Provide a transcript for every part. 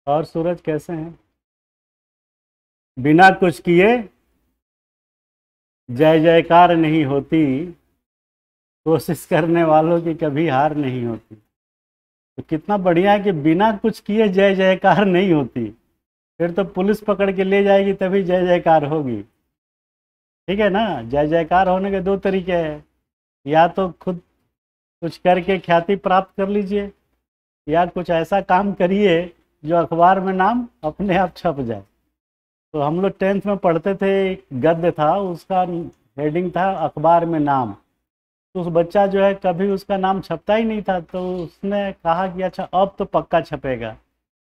और सूरज कैसे हैं? बिना कुछ किए जय जयकार नहीं होती, कोशिश करने वालों की कभी हार नहीं होती। तो कितना बढ़िया है कि बिना कुछ किए जय जयकार नहीं होती। फिर तो पुलिस पकड़ के ले जाएगी तभी जय जयकार होगी। ठीक है ना? जय जयकार होने के दो तरीके हैं, या तो खुद कुछ करके ख्याति प्राप्त कर लीजिए, या कुछ ऐसा काम करिए जो अखबार में नाम अपने आप छप जाए। तो हम लोग 10th में पढ़ते थे, एक गद्य था, उसका हेडिंग था अखबार में नाम। तो उस बच्चा जो है कभी उसका नाम छपता ही नहीं था, तो उसने कहा कि अच्छा अब तो पक्का छपेगा,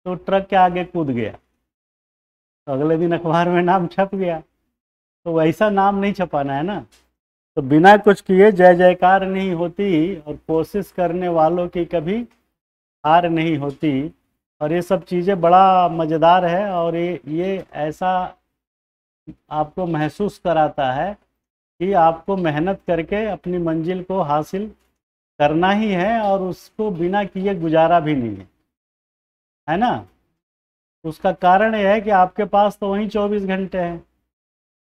तो ट्रक के आगे कूद गया, तो अगले दिन अखबार में नाम छप गया। तो वैसा नाम नहीं छपाना है ना। तो बिना कुछ किए जय जयकार नहीं होती, और कोशिश करने वालों की कभी हार नहीं होती। और ये सब चीज़ें बड़ा मज़ेदार है, और ये ऐसा आपको महसूस कराता है कि आपको मेहनत करके अपनी मंजिल को हासिल करना ही है, और उसको बिना किए गुजारा भी नहीं है ना। उसका कारण यह है कि आपके पास तो वहीं 24 घंटे हैं।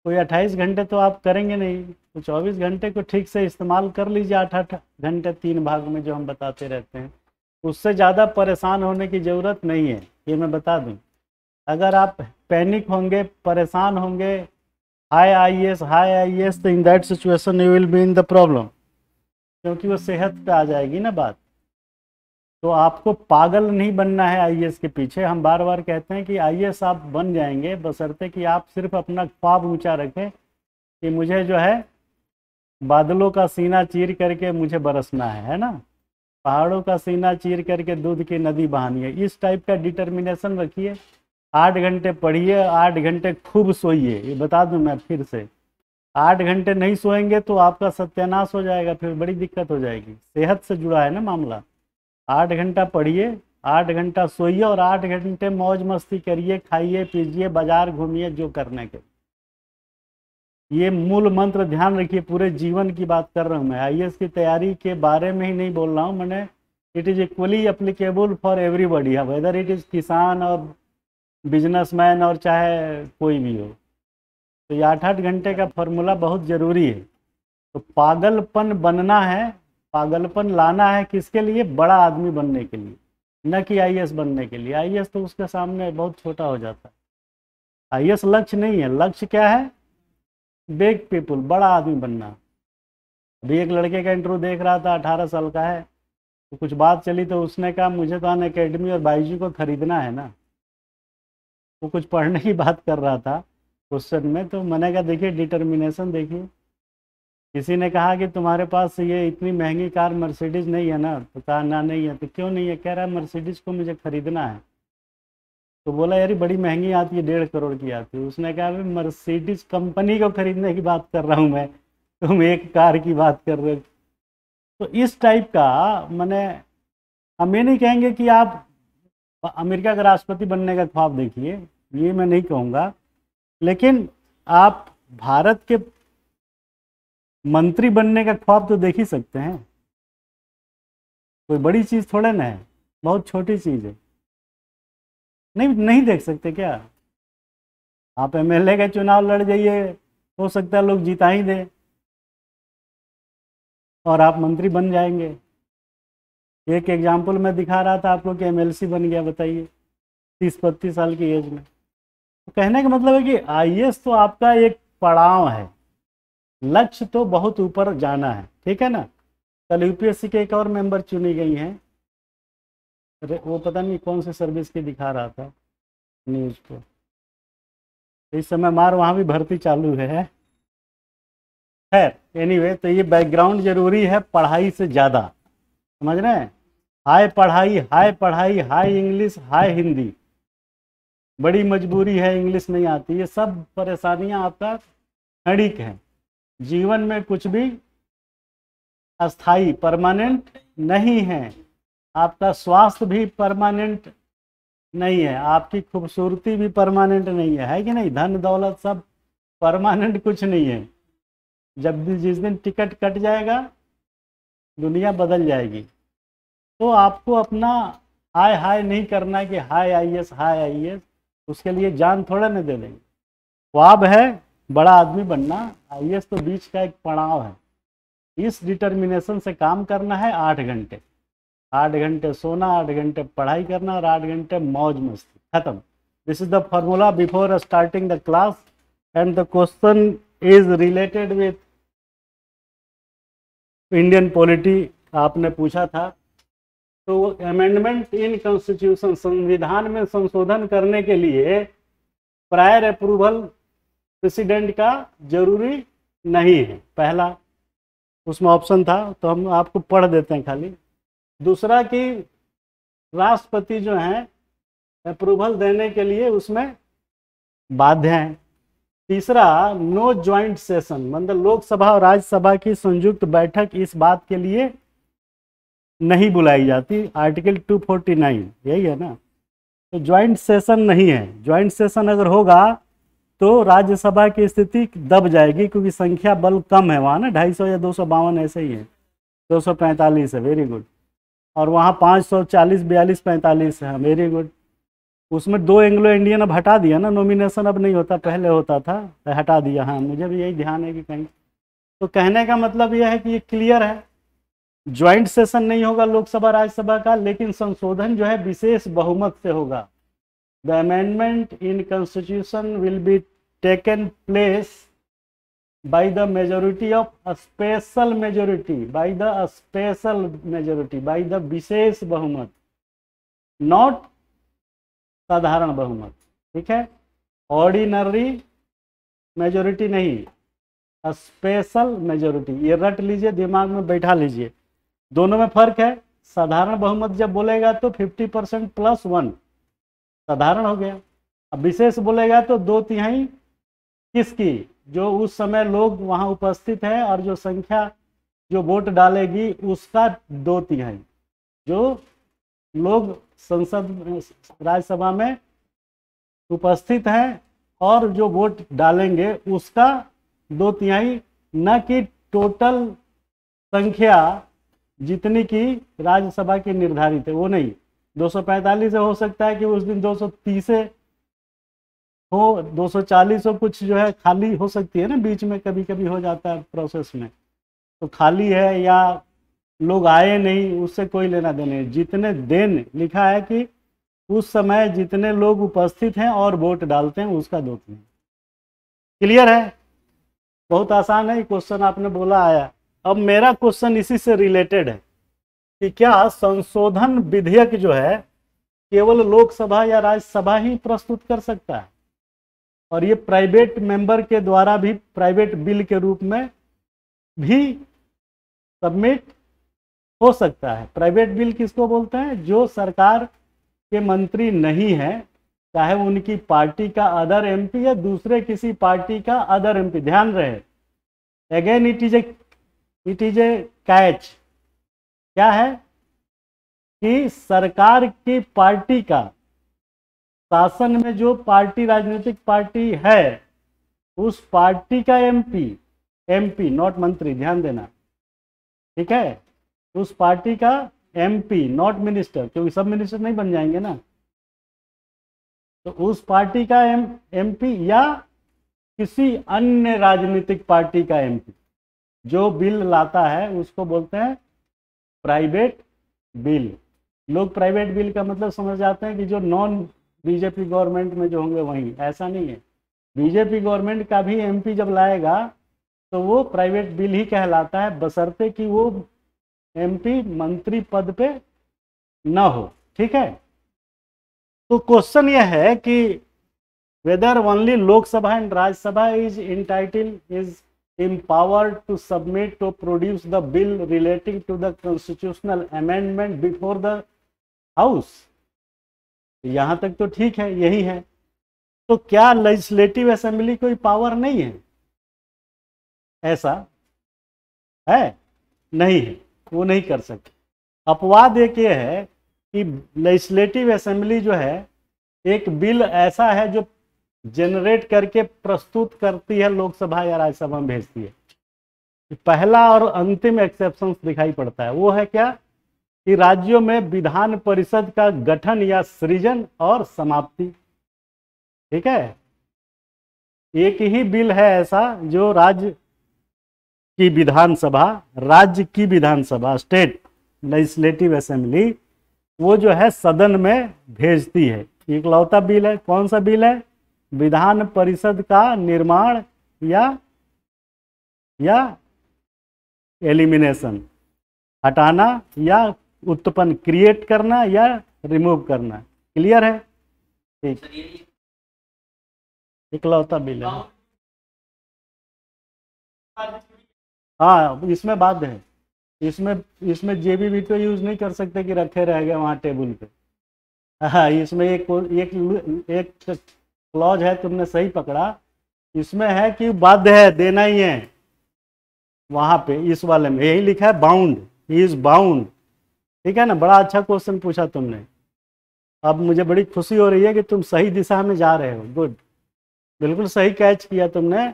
कोई 28 घंटे तो आप करेंगे नहीं, तो 24 घंटे को ठीक से इस्तेमाल कर लीजिए। 8-8 घंटे 3 भाग में जो हम बताते रहते हैं, उससे ज़्यादा परेशान होने की ज़रूरत नहीं है, ये मैं बता दूं। अगर आप पैनिक होंगे, परेशान होंगे, हाई आईएएस, तो in that situation you will be in the problem, क्योंकि वो सेहत पे आ जाएगी ना बात। तो आपको पागल नहीं बनना है आईएएस के पीछे। हम बार बार कहते हैं कि आईएएस आप बन जाएंगे, बशर्ते कि आप सिर्फ अपना ख्वाब ऊंचा रखें कि मुझे जो है बादलों का सीना चीर करके मुझे बरसना है ना, पहाड़ों का सीना चीर करके दूध की नदी बहानी है। इस टाइप का डिटर्मिनेशन रखिए। 8 घंटे पढ़िए, 8 घंटे खूब सोइए। ये बता दूं मैं फिर से, 8 घंटे नहीं सोएंगे तो आपका सत्यानाश हो जाएगा, फिर बड़ी दिक्कत हो जाएगी। सेहत से जुड़ा है ना मामला। 8 घंटा पढ़िए, 8 घंटा सोइए, और 8 घंटे मौज मस्ती करिए, खाइए पीजिए, बाजार घूमिए, जो करने के। ये मूल मंत्र ध्यान रखिए। पूरे जीवन की बात कर रहा हूँ मैं, आईएएस की तैयारी के बारे में ही नहीं बोल रहा हूँ मैंने। It is equally applicable for everybody, whether it is किसान और बिजनेसमैन और चाहे कोई भी हो। तो ये 8-8 घंटे का फॉर्मूला बहुत ज़रूरी है। तो पागलपन बनना है, पागलपन लाना है किसके लिए? बड़ा आदमी बनने के लिए, न कि आईएएस बनने के लिए। आईएएस तो उसके सामने बहुत छोटा हो जाता है। आईएएस लक्ष्य नहीं है। लक्ष्य क्या है? बिग पीपुल, बड़ा आदमी बनना। अभी एक लड़के का इंटरव्यू देख रहा था, 18 साल का है, तो कुछ बात चली तो उसने कहा मुझे तो अनअकैडमी और बाईजी को खरीदना है ना। वो कुछ पढ़ने की बात कर रहा था क्वेश्चन में, तो मैंने कहा देखिए डिटर्मिनेशन देखिए। किसी ने कहा कि तुम्हारे पास ये इतनी महंगी कार मर्सिडीज नहीं है ना, तो कहा ना नहीं है। तो क्यों नहीं है? कह रहा है मर्सिडीज को मुझे खरीदना है। तो बोला यार बड़ी महंगी आती है, 1.5 करोड़ की आती है। उसने कहा मर्सिडीज कंपनी को खरीदने की बात कर रहा हूँ मैं, तुम एक कार की बात कर रहे हो। तो इस टाइप का मैंने, हम ये नहीं कहेंगे कि आप अमेरिका का राष्ट्रपति बनने का ख्वाब देखिए, ये मैं नहीं कहूँगा, लेकिन आप भारत के मंत्री बनने का ख्वाब तो देख ही सकते हैं। कोई बड़ी चीज़ थोड़े ना है, बहुत छोटी चीज़ है। नहीं नहीं देख सकते क्या? आप एमएलए का चुनाव लड़ जाइए, हो सकता है लोग जिता ही दें और आप मंत्री बन जाएंगे। एक एग्जाम्पल मैं दिखा रहा था आपको कि एमएलसी बन गया, बताइए 30-32 साल की एज में। तो कहने का मतलब है कि आईएएस तो आपका एक पड़ाव है, लक्ष्य तो बहुत ऊपर जाना है। ठीक है ना? कल यूपीएससी के एक और मेंबर चुनी गई हैं, वो पता नहीं कौन सी सर्विस की दिखा रहा था न्यूज़ को। इस समय मार वहाँ भी भर्ती चालू है। खैर एनीवे, तो ये बैकग्राउंड जरूरी है पढ़ाई से ज़्यादा, समझ रहे हैं? हाई पढ़ाई, हाई पढ़ाई, हाई इंग्लिश, हाई हिंदी, बड़ी मजबूरी है इंग्लिश नहीं आती, ये सब परेशानियां आपका क्षणिक हैं। जीवन में कुछ भी अस्थाई परमानेंट नहीं है। आपका स्वास्थ्य भी परमानेंट नहीं है, आपकी खूबसूरती भी परमानेंट नहीं है कि नहीं? धन दौलत सब परमानेंट कुछ नहीं है। जब भी जिस दिन टिकट कट जाएगा दुनिया बदल जाएगी। तो आपको अपना हाय हाय नहीं करना है कि हाय आईएएस हाय आईएएस, उसके लिए जान थोड़ा ना दे देंगे। ख्वाब है बड़ा आदमी बनना, आईएएस तो बीच का एक पड़ाव है। इस डिटर्मिनेशन से काम करना है 8 घंटे, 8 घंटे सोना, 8 घंटे पढ़ाई करना और 8 घंटे मौज मस्ती, खत्म। This is the formula before starting the class and the question is related with Indian polity. आपने पूछा था, तो अमेंडमेंट इन कॉन्स्टिट्यूशन, संविधान में संशोधन करने के लिए प्रायर अप्रूवल प्रेसिडेंट का जरूरी नहीं है, पहला उसमें ऑप्शन था, तो हम आपको पढ़ देते हैं खाली। दूसरा कि राष्ट्रपति जो है अप्रूवल देने के लिए उसमें बाध्य हैं। तीसरा, नो ज्वाइंट सेशन, मतलब लोकसभा और राज्यसभा की संयुक्त बैठक इस बात के लिए नहीं बुलाई जाती, आर्टिकल 249 यही है ना। तो ज्वाइंट सेशन नहीं है, ज्वाइंट सेशन अगर होगा तो राज्यसभा की स्थिति दब जाएगी, क्योंकि संख्या बल कम है वहाँ ना, 250 या 252 ऐसे ही है, 245 है, वेरी गुड। और वहाँ 540, 42, 45 है, वेरी गुड। उसमें 2 एंग्लो इंडियन अब हटा दिया ना, नॉमिनेशन अब नहीं होता, पहले होता था, हटा दिया। हाँ, मुझे भी यही ध्यान है कि कहीं, तो कहने का मतलब यह है कि ये क्लियर है, ज्वाइंट सेशन नहीं होगा लोकसभा राज्यसभा का, लेकिन संशोधन जो है विशेष बहुमत से होगा। The amendment in constitution will be taken place by the majority of special majority, by the special majority, by the विशेष बहुमत, नॉट साधारण बहुमत, ठीक है। ऑर्डिनरी मेजोरिटी नहीं, स्पेशल मेजोरिटी, ये रट लीजिए, दिमाग में बैठा लीजिए, दोनों में फर्क है। साधारण बहुमत जब बोलेगा तो 50% + 1 साधारण हो गया, अब विशेष बोलेगा तो 2/3 किसकी, जो उस समय लोग वहां उपस्थित हैं और जो संख्या जो वोट डालेगी उसका 2/3, जो लोग संसद राज्यसभा में उपस्थित हैं और जो वोट डालेंगे उसका 2/3, न कि टोटल संख्या जितनी की राज्यसभा की निर्धारित है, वो नहीं। 245 से हो सकता है कि उस दिन 230 हो, 240 हो, कुछ जो है खाली हो सकती है ना, बीच में कभी कभी हो जाता है प्रोसेस में, तो खाली है या लोग आए नहीं, उससे कोई लेना देना नहीं। जितने दिन लिखा है कि उस समय जितने लोग उपस्थित हैं और वोट डालते हैं उसका 2/3। क्लियर है, बहुत आसान है, क्वेश्चन आपने बोला आया। अब मेरा क्वेश्चन इसी से रिलेटेड है कि क्या संशोधन विधेयक जो है केवल लोकसभा या राज्यसभा ही प्रस्तुत कर सकता है, और ये प्राइवेट मेंबर के द्वारा भी प्राइवेट बिल के रूप में भी सबमिट हो सकता है। प्राइवेट बिल किसको बोलते हैं, जो सरकार के मंत्री नहीं है, चाहे उनकी पार्टी का अदर एमपी या दूसरे किसी पार्टी का अदर एमपी। ध्यान रहे, again it is a catch, क्या है कि सरकार की पार्टी का, शासन में जो पार्टी राजनीतिक पार्टी है उस पार्टी का एमपी नॉट मंत्री, ध्यान देना, ठीक है, उस पार्टी का एमपी नॉट मिनिस्टर, क्योंकि सब मिनिस्टर नहीं बन जाएंगे ना, तो उस पार्टी का एमपी या किसी अन्य राजनीतिक पार्टी का एमपी जो बिल लाता है उसको बोलते हैं प्राइवेट बिल। लोग प्राइवेट बिल का मतलब समझ जाते हैं कि जो नॉन बीजेपी गवर्नमेंट में जो होंगे वहीं, ऐसा नहीं है। बीजेपी गवर्नमेंट का भी एमपी जब लाएगा तो वो प्राइवेट बिल ही कहलाता है, बशर्ते कि वो एमपी मंत्री पद पे न हो, ठीक है। तो क्वेश्चन यह है कि whether only Lok Sabha and Rajya Sabha is empowered to submit to produce the bill relating to the constitutional amendment before the house। यहां तक तो ठीक है, यही है। तो क्या लेजिस्लेटिव असेंबली कोई पावर नहीं है, ऐसा है? नहीं है, वो नहीं कर सकते। अपवाद एक ये है कि लेजिस्लेटिव असेंबली जो है एक बिल ऐसा है जो जनरेट करके प्रस्तुत करती है, लोकसभा या राज्यसभा में भेजती है। पहला और अंतिम एक्सेप्शन दिखाई पड़ता है, वो है क्या कि राज्यों में विधान परिषद का गठन या सृजन और समाप्ति। ठीक है, एक ही बिल है ऐसा जो राज्य की विधानसभा, राज्य की विधानसभा, स्टेट लेजिस्लेटिव असेंबली, वो जो है सदन में भेजती है। इकलौता बिल है। कौन सा बिल है? विधान परिषद का निर्माण या एलिमिनेशन, हटाना या उत्पन्न, क्रिएट करना या रिमूव करना। क्लियर है? ठीक, इकलौता बिल है। हाँ, इसमें बाध्य है। इसमें जेबी वीटो यूज नहीं कर सकते कि रखे रह गए वहाँ टेबल पे। हाँ, इसमें एक क्लॉज है, तुमने सही पकड़ा। इसमें है कि बाध्य है, देना ही है। वहाँ पे इस वाले में यही लिखा है, बाउंड, ही इज बाउंड। ठीक है ना? बड़ा अच्छा क्वेश्चन पूछा तुमने। अब मुझे बड़ी खुशी हो रही है कि तुम सही दिशा में जा रहे हो। गुड, बिल्कुल सही कैच किया तुमने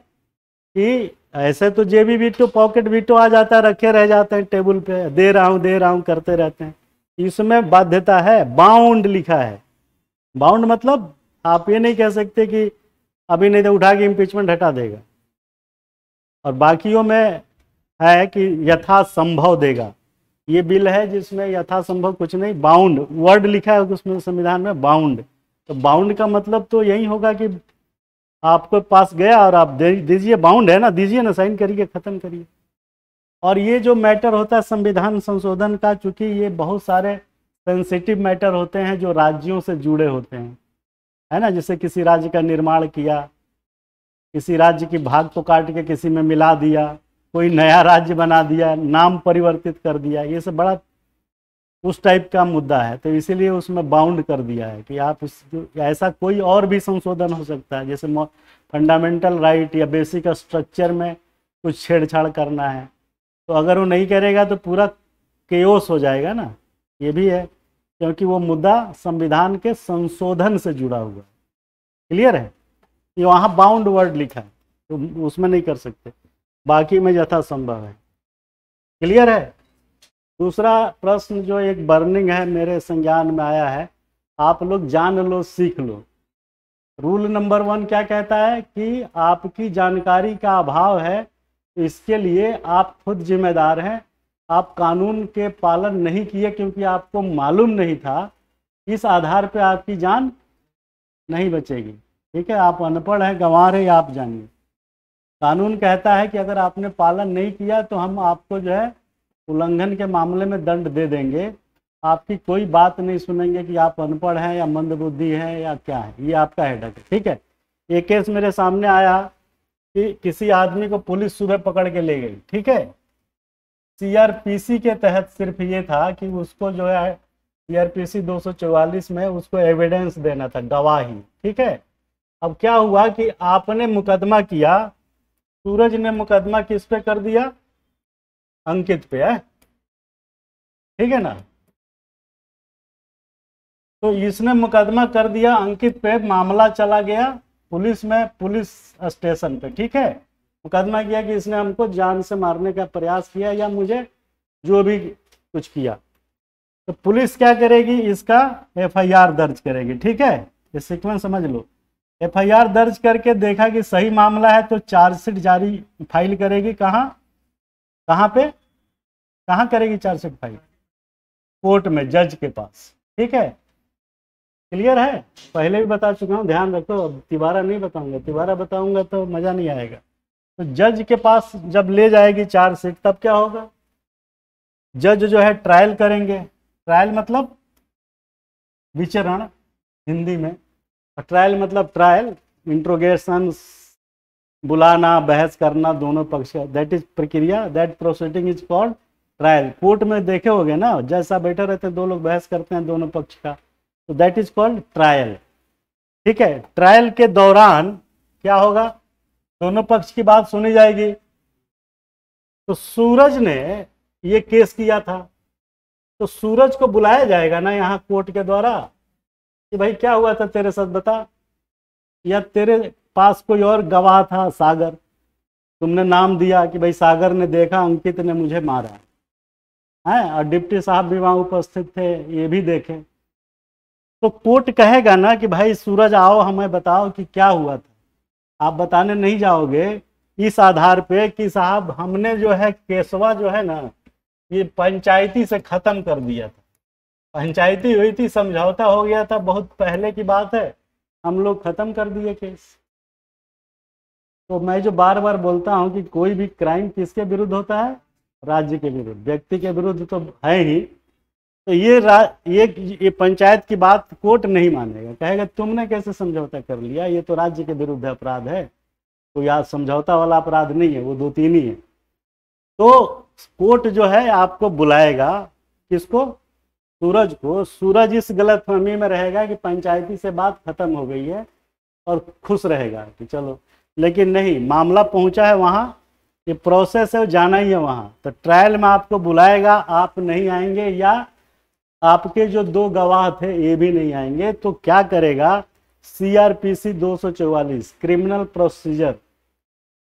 कि ऐसे तो जेबी वीटो, पॉकेट वीटो आ जाता है, रखे रह जाते हैं टेबल पे, दे रहा हूँ करते रहते हैं। इसमें बाध्यता है, बाउंड लिखा है। बाउंड मतलब आप ये नहीं कह सकते कि अभी नहीं तो उठा के इम्पीचमेंट हटा देगा। और बाकियों में है कि यथासंभव देगा। ये बिल है जिसमें यथासंभव कुछ नहीं, बाउंड वर्ड लिखा है उसमें संविधान में, बाउंड। तो बाउंड का मतलब तो यही होगा कि आपके पास गया और आप दे दीजिए, बाउंड है ना, दीजिए ना, साइन करिए, खत्म करिए। और ये जो मैटर होता है संविधान संशोधन का, चूंकि ये बहुत सारे सेंसिटिव मैटर होते हैं जो राज्यों से जुड़े होते हैं, है ना। जैसे किसी राज्य का निर्माण किया, किसी राज्य की भाग को काट के किसी में मिला दिया, कोई नया राज्य बना दिया, नाम परिवर्तित कर दिया, ये सब बड़ा उस टाइप का मुद्दा है। तो इसीलिए उसमें बाउंड कर दिया है कि आप ऐसा कोई और भी संशोधन हो सकता है, जैसे फंडामेंटल राइट या बेसिक स्ट्रक्चर में कुछ छेड़छाड़ करना है, तो अगर वो नहीं करेगा तो पूरा केओस हो जाएगा ना। ये भी है, क्योंकि वो मुद्दा संविधान के संशोधन से जुड़ा हुआ है। क्लियर है? ये वहाँ बाउंड वर्ड लिखा है, तो उसमें नहीं कर सकते, बाकी में यथासंभव है। क्लियर है? दूसरा प्रश्न जो एक बर्निंग है, मेरे संज्ञान में आया है, आप लोग जान लो, सीख लो। रूल नंबर 1 क्या कहता है कि आपकी जानकारी का अभाव है, इसके लिए आप खुद जिम्मेदार हैं। आप कानून के पालन नहीं किए क्योंकि आपको मालूम नहीं था, इस आधार पे आपकी जान नहीं बचेगी। ठीक है? आप अनपढ़ हैं, गंवार हैं, आप जानिए। कानून कहता है कि अगर आपने पालन नहीं किया तो हम आपको जो है उल्लंघन के मामले में दंड दे देंगे। आपकी कोई बात नहीं सुनेंगे कि आप अनपढ़ हैं या मंदबुद्धि हैं या क्या है, ये आपका हेडक है। ठीक है? एक केस मेरे सामने आया कि किसी आदमी को पुलिस सुबह पकड़ के ले गई। ठीक है? सीआरपीसी के तहत सिर्फ ये था कि उसको जो है सीआरपीसी 244 में उसको एविडेंस देना था, गवाही। ठीक है? अब क्या हुआ कि आपने मुकदमा किया, सूरज ने मुकदमा किस पे कर दिया? अंकित पे है। ठीक है ना? तो इसने मुकदमा कर दिया अंकित पे, मामला चला गया पुलिस में, पुलिस स्टेशन पे। ठीक है? मुकदमा किया कि इसने हमको जान से मारने का प्रयास किया या मुझे जो भी कुछ किया। तो पुलिस क्या करेगी? इसका एफआईआर दर्ज करेगी। ठीक है? ये सीक्वेंस समझ लो। एफआईआर दर्ज करके देखा कि सही मामला है तो चार्जशीट जारी फाइल करेगी। कहाँ पे करेगी चार्जशीट फाइल? कोर्ट में, जज के पास। ठीक है? क्लियर है? पहले भी बता चुका हूँ, ध्यान रखो, अब तिबारा नहीं बताऊंगा, तिबारा बताऊंगा तो मजा नहीं आएगा। तो जज के पास जब ले जाएगी चार्जशीट, तब क्या होगा? जज जो है ट्रायल करेंगे। ट्रायल मतलब विचरण हिंदी में, और ट्रायल मतलब ट्रायल, इंट्रोगेशन, बुलाना, बहस करना दोनों पक्ष का, दैट इज प्रक्रिया, that proceeding is called trial. Court में देखे होगे ना, जज साहब बैठे रहते हैं, दो लोग बहस करते हैं दोनों पक्ष का, तो दैट इज कॉल्ड ट्रायल। ठीक है? ट्रायल के दौरान क्या होगा? दोनों पक्ष की बात सुनी जाएगी। तो सूरज ने ये केस किया था, तो सूरज को बुलाया जाएगा ना यहाँ कोर्ट के द्वारा कि भाई क्या हुआ था तेरे साथ, बता। या तेरे पास कोई और गवाह था, सागर, तुमने नाम दिया कि भाई सागर ने देखा अंकित ने मुझे मारा, हैं, और डिप्टी साहब भी वहाँ उपस्थित थे, ये भी देखे। तो कोर्ट कहेगा ना कि भाई सूरज आओ हमें बताओ कि क्या हुआ था। आप बताने नहीं जाओगे इस आधार पे कि साहब हमने जो है केसवा जो है ना ये पंचायती से खत्म कर दिया था, पंचायती हुई थी, समझौता हो गया था, बहुत पहले की बात है, हम लोग खत्म कर दिए केस। तो मैं जो बार बार बोलता हूं कि कोई भी क्राइम किसके विरुद्ध होता है, राज्य के विरुद्ध, व्यक्ति के विरुद्ध तो है ही। तो ये पंचायत की बात कोर्ट नहीं मानेगा, कहेगा तुमने कैसे समझौता कर लिया, ये तो राज्य के विरुद्ध अपराध है, कोई आज समझौता वाला अपराध नहीं है, वो 2-3 ही है। तो कोर्ट जो है आपको बुलाएगा, किसको, सूरज को। सूरज इस गलतफहमी में रहेगा कि पंचायती से बात खत्म हो गई है और खुश रहेगा कि चलो, लेकिन नहीं, मामला पहुंचा है वहां, ये प्रोसेस है, जाना ही है वहां। तो ट्रायल में आपको बुलाएगा, आप नहीं आएंगे या आपके जो 2 गवाह थे ये भी नहीं आएंगे, तो क्या करेगा, CRPC 244 क्रिमिनल प्रोसीजर,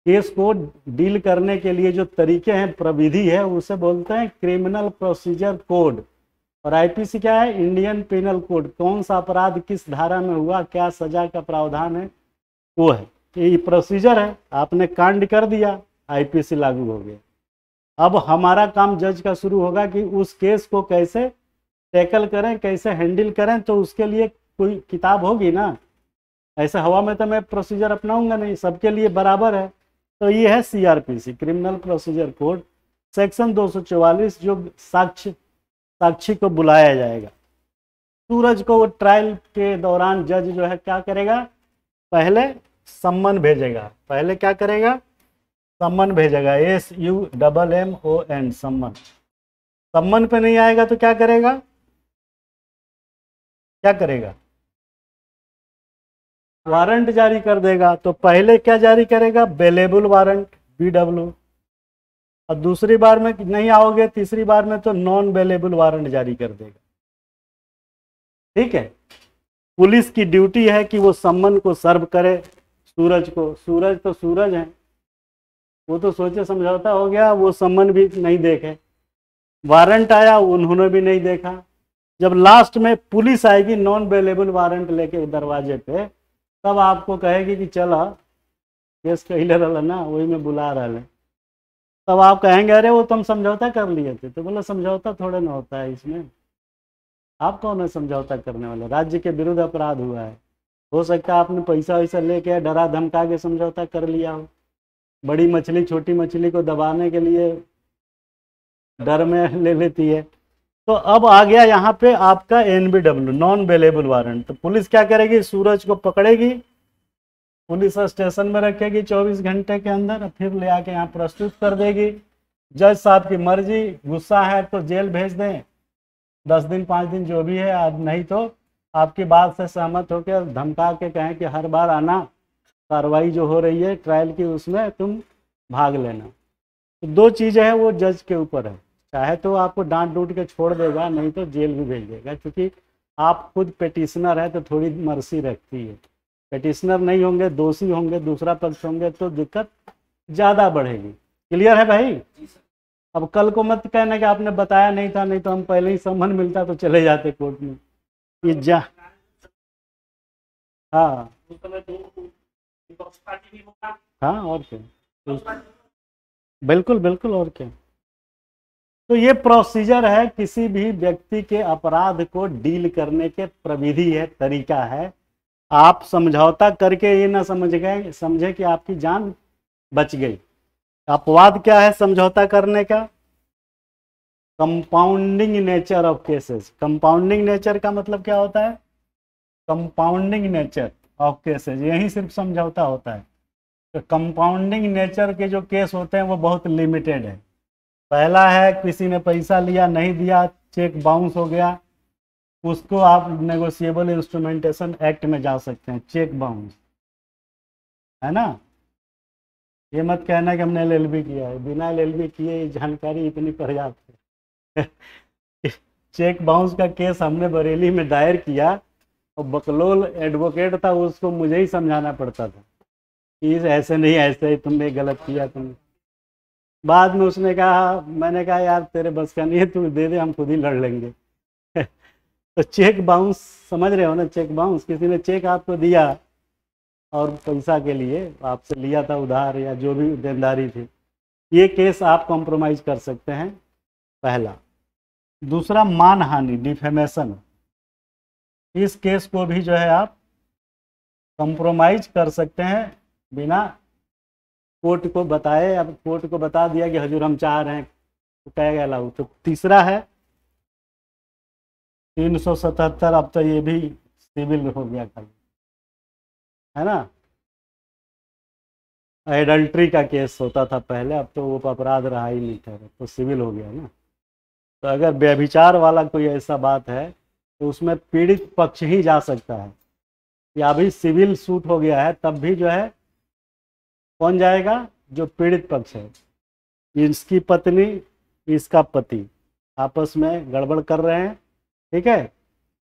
केस को डील करने के लिए जो तरीके हैं, प्रविधि है, उसे बोलते हैं क्रिमिनल प्रोसीजर कोड। और IPC क्या है, इंडियन पिनल कोड, कौन सा अपराध किस धारा में हुआ, क्या सजा का प्रावधान है, वो है। ये प्रोसीजर है, आपने कांड कर दिया, IPC लागू हो गया। अब हमारा काम जज का शुरू होगा कि उस केस को कैसे टैकल करें, कैसे हैंडल करें। तो उसके लिए कोई किताब होगी ना, ऐसे हवा में तो मैं प्रोसीजर अपनाऊंगा नहीं, सबके लिए बराबर है। तो ये है CRPC criminal procedure code, section 244, जो साक्षी को बुलाया जाएगा। सूरज को वो ट्रायल के दौरान जज जो है क्या करेगा, पहले सम्मन भेजेगा, पहले क्या करेगा, सम्मन भेजेगा, SUMMON, सम्मन। सम्मन पे नहीं आएगा तो क्या करेगा, क्या करेगा, वारंट जारी कर देगा। तो पहले क्या जारी करेगा, बेलेबल वारंट, BW, और दूसरी बार में नहीं आओगे, तीसरी बार में तो नॉन बेलेबल वारंट जारी कर देगा। ठीक है, पुलिस की ड्यूटी है कि वो सम्मन को सर्व करे सूरज को। सूरज तो सूरज है, वो तो सोचे समझौता हो गया, वो सम्मन भी नहीं देखे, वारंट आया उन्होंने भी नहीं देखा। जब लास्ट में पुलिस आएगी नॉन बेलेबल वारंट लेके दरवाजे पे, तब आपको कहेगी कि चला केस कहले रहा ना, वही में बुला रहा है। तब आप कहेंगे अरे वो तुम समझौता कर लिए थे। तो बोला समझौता थोड़े ना होता है इसमें, आप कौन है समझौता करने वाले, राज्य के विरुद्ध अपराध हुआ है। हो सकता है आपने पैसा वैसा लेके डरा धमका के समझौता कर लिया हो, बड़ी मछली छोटी मछली को दबाने के लिए डर में ले लेती है। तो अब आ गया यहाँ पे आपका NBW, नॉन बेलेबल वारंट। तो पुलिस क्या करेगी, सूरज को पकड़ेगी, पुलिस स्टेशन में रखेगी 24 घंटे के अंदर, फिर ले आके यहाँ प्रस्तुत कर देगी। जज साहब की मर्जी, गुस्सा है तो जेल भेज दें 10 दिन 5 दिन जो भी है, आज नहीं तो आपकी बात से सहमत होकर धमका के कहें कि हर बार आना, कार्रवाई जो हो रही है ट्रायल की उसमें तुम भाग लेना। तो 2 चीज़ें हैं, वो जज के ऊपर है, चाहे तो आपको डांट डूट के छोड़ देगा, नहीं तो जेल भी भेज देगा। क्योंकि आप खुद पेटिशनर है तो थोड़ी मर्सी रखती है, पेटिशनर नहीं होंगे, दोषी होंगे, दूसरा पक्ष होंगे तो दिक्कत ज़्यादा बढ़ेगी। क्लियर है भाई। अब कल को मत कहना कि आपने बताया नहीं था, नहीं तो हम पहले ही सम्मन मिलता तो चले जाते कोर्ट में। ये जा हाँ हाँ, और क्या, बिल्कुल बिल्कुल, और क्या। तो ये प्रोसीजर है किसी भी व्यक्ति के अपराध को डील करने के प्रविधि है, तरीका है। आप समझौता करके ये ना समझे कि आपकी जान बच गई। अपवाद क्या है समझौता करने का, compounding nature of cases. Compounding nature का मतलब क्या होता है, कंपाउंडिंग नेचर ऑफ केसेस, यही सिर्फ समझौता होता है। तो कंपाउंडिंग नेचर के जो केस होते हैं वो बहुत लिमिटेड है। पहला है किसी ने पैसा लिया, नहीं दिया, चेक बाउंस हो गया, उसको आप नेगोशिएबल इंस्ट्रूमेंटेशन एक्ट में जा सकते हैं, चेक बाउंस, है ना। ये मत कहना कि हमने LLB किया है, बिना LLB किए ये जानकारी इतनी पर्याप्त है। चेक बाउंस का केस हमने बरेली में दायर किया और बकलोल एडवोकेट था, उसको मुझे ही समझाना पड़ता था कि ऐसे नहीं, ऐसे ही तुमने गलत किया तुमने। बाद में उसने कहा, मैंने कहा यार तेरे बस का नहीं है, तू दे दे, हम खुद ही लड़ लेंगे। तो चेक बाउंस, समझ रहे हो ना, चेक बाउंस, किसी ने चेक आपको दिया और पैसा के लिए आपसे लिया था उधार या जो भी देनदारी थी, ये केस आप कॉम्प्रोमाइज़ कर सकते हैं, पहला। दूसरा, मानहानि, डिफेमेशन, इस केस को भी जो है आप कॉम्प्रोमाइज़ कर सकते हैं बिना कोर्ट को बताए। अब कोर्ट को बता दिया कि हजूर हम चाह रहे हैं, तो कहेगा अलाउ। तो तीसरा है 377, अब तो ये भी सिविल हो गया खाली, है ना। एडल्ट्री का केस होता था पहले, अब तो वो अपराध रहा ही नहीं था, तो सिविल हो गया ना। तो अगर व्यभिचार वाला कोई ऐसा बात है तो उसमें पीड़ित पक्ष ही जा सकता है, या अभी सिविल सूट हो गया है तब भी जो है कौन जाएगा, जो पीड़ित पक्ष है, इसकी पत्नी इसका पति आपस में गड़बड़ कर रहे हैं, ठीक है।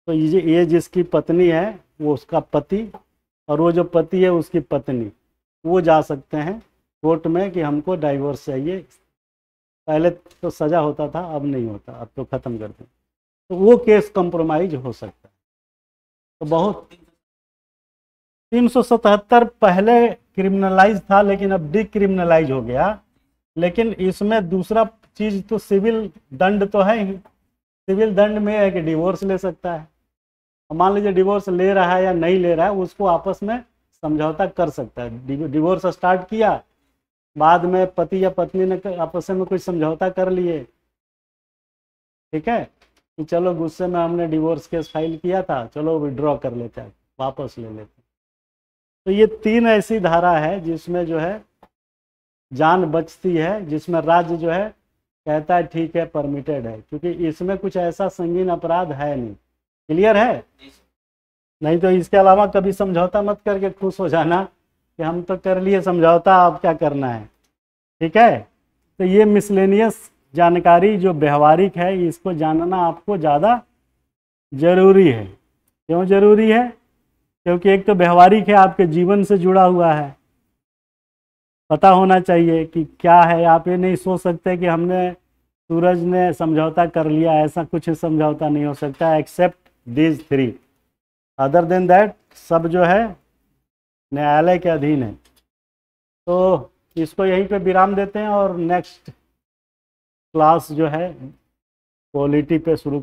तो ये जिसकी पत्नी है वो उसका पति, और वो जो पति है उसकी पत्नी, वो जा सकते हैं कोर्ट में कि हमको डाइवोर्स चाहिए। पहले तो सज़ा होता था, अब नहीं होता, अब तो ख़त्म कर दें, तो वो केस कंप्रोमाइज हो सकता है। तो बहुत 377 पहले क्रिमिनलाइज था, लेकिन अब डिक्रिमिनलाइज हो गया। लेकिन इसमें दूसरा चीज़ तो सिविल दंड तो है ही, सिविल दंड में है कि डिवोर्स ले सकता है। मान लीजिए डिवोर्स ले रहा है या नहीं ले रहा है, उसको आपस में समझौता कर सकता है। डिवोर्स स्टार्ट किया, बाद में पति या पत्नी ने आपस में कुछ समझौता कर लिए, ठीक है, कि चलो गुस्से में हमने डिवोर्स केस फाइल किया था, चलो विड्रॉ कर लेते हैं, वापस ले लेते हैं। तो ये 3 ऐसी धारा है जिसमें जो है जान बचती है, जिसमें राज्य जो है कहता है ठीक है, परमिटेड है, क्योंकि इसमें कुछ ऐसा संगीन अपराध है नहीं। क्लियर है? नहीं तो इसके अलावा कभी समझौता मत करके खुश हो जाना कि हम तो कर लिए समझौता, अब क्या करना है, ठीक है। तो ये मिसलेनियस जानकारी जो व्यवहारिक है, इसको जानना आपको ज़्यादा जरूरी है। क्यों जरूरी है? क्योंकि एक तो व्यवहारिक है, आपके जीवन से जुड़ा हुआ है, पता होना चाहिए कि क्या है। आप ये नहीं सोच सकते कि हमने सूरज ने समझौता कर लिया, ऐसा कुछ समझौता नहीं हो सकता except these 3। Other than that सब जो है न्यायालय के अधीन है। तो इसको यहीं पे विराम देते हैं और नेक्स्ट क्लास जो है पॉलिटी पे शुरू